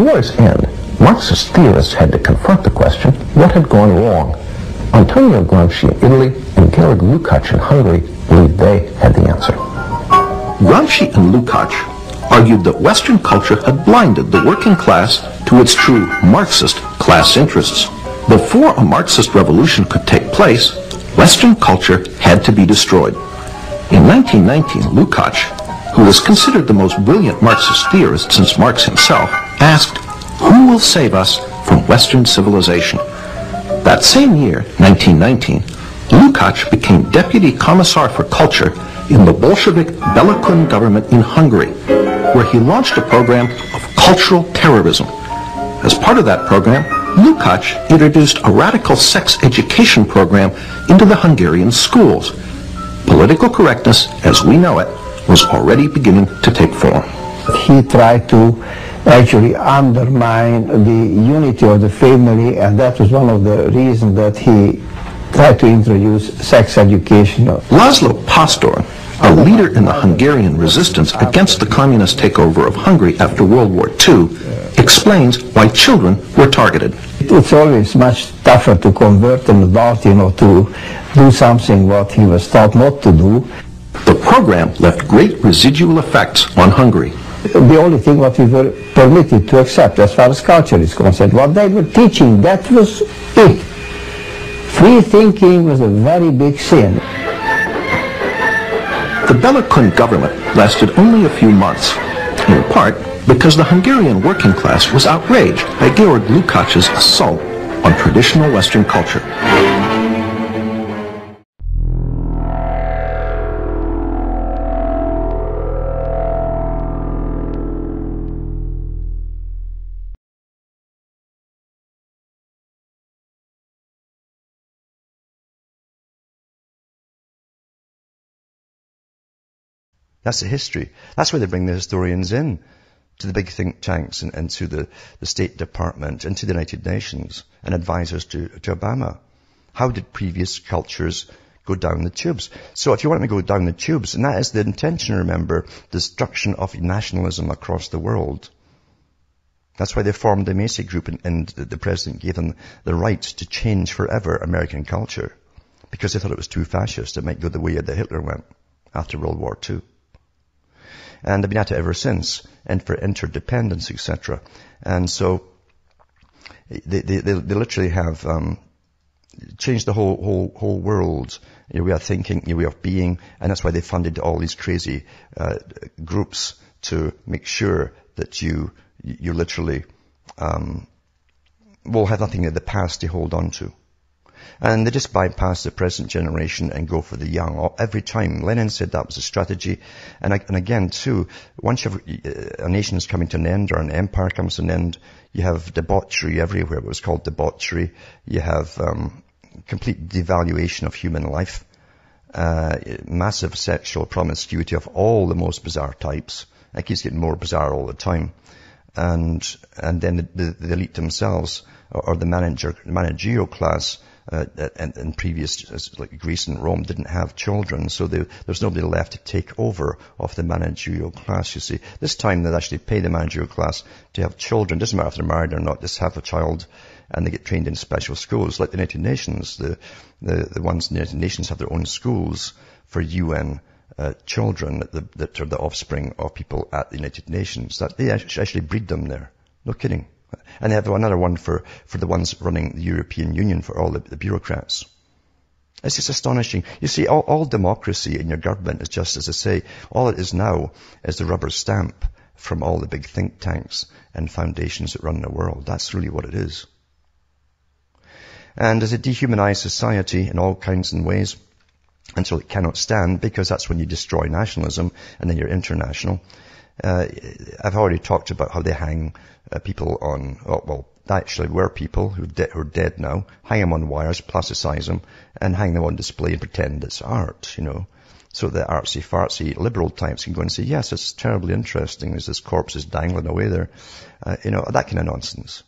war's end, Marxist theorists had to confront the question, what had gone wrong? Antonio Gramsci in Italy and Georg Lukács in Hungary believed they had the answer. Gramsci and Lukács argued that Western culture had blinded the working class to its true Marxist class interests. Before a Marxist revolution could take place, Western culture had to be destroyed. In 1919, Lukács, who was considered the most brilliant Marxist theorist since Marx himself, asked, "Who will save us from Western civilization?" That same year, 1919, Lukács became Deputy Commissar for Culture in the Bolshevik Bela Kun government in Hungary, where he launched a program of cultural terrorism. As part of that program, Lukács introduced a radical sex education program into the Hungarian schools. Political correctness, as we know it, was already beginning to take form. He tried to actually undermine the unity of the family, and that was one of the reasons that he tried to introduce sex education. Laszlo Pastor, a leader in the Hungarian resistance against the communist takeover of Hungary after World War II, explains why children were targeted. It's always much tougher to convert an adult, to do something what he was taught not to do. The program left great residual effects on Hungary. The only thing what we were permitted to accept as far as culture is concerned, what they were teaching, that was it. Free thinking was a very big sin. The Bela Kun government lasted only a few months, in part because the Hungarian working class was outraged by Georg Lukács's assault on traditional Western culture. That's the history. That's why they bring the historians in, to the big think tanks and to the State Department and to the United Nations and advisors to Obama. How did previous cultures go down the tubes? So if you want to go down the tubes, and that is the intention, remember, destruction of nationalism across the world. That's why they formed the Macy Group, and the president gave them the right to change forever American culture, because they thought it was too fascist. It might go the way that Hitler went after World War II. And they've been at it ever since, and for interdependence, etc. And so they literally have changed the whole world, way of thinking, way of being, and that's why they funded all these crazy groups to make sure that you literally will have nothing of the past to hold on to. And they just bypass the present generation and go for the young every time. Lenin said that was a strategy. And again, too, once a nation is coming to an end or an empire comes to an end, you have debauchery everywhere. It was called debauchery. You have complete devaluation of human life, massive sexual promiscuity of all the most bizarre types. It keeps getting more bizarre all the time. And then the elite themselves, or the managerial class, and previous, like Greece and Rome, didn't have children, so there's nobody left to take over of the managerial class, you see. This time they actually pay the managerial class to have children. Doesn't matter if they're married or not, just have a child, and they get trained in special schools, like the United Nations. The ones in the United Nations have their own schools for UN children that are the offspring of people at the United Nations. That they actually breed them there. No kidding. And they have another one for the ones running the European Union, for all the bureaucrats. It's just astonishing. You see, all democracy in your government is just, as I say, all it is now is the rubber stamp from all the big think tanks and foundations that run the world. That's really what it is. And as it dehumanized society in all kinds and ways until it cannot stand, because that's when you destroy nationalism and then you're international. I've already talked about how they hang people on, well, actually were people who are dead now, hang them on wires, plasticize them, and hang them on display and pretend it's art, So the artsy-fartsy liberal types can go and say, yes, it's terribly interesting, there's this corpse is dangling away there. That kind of nonsense.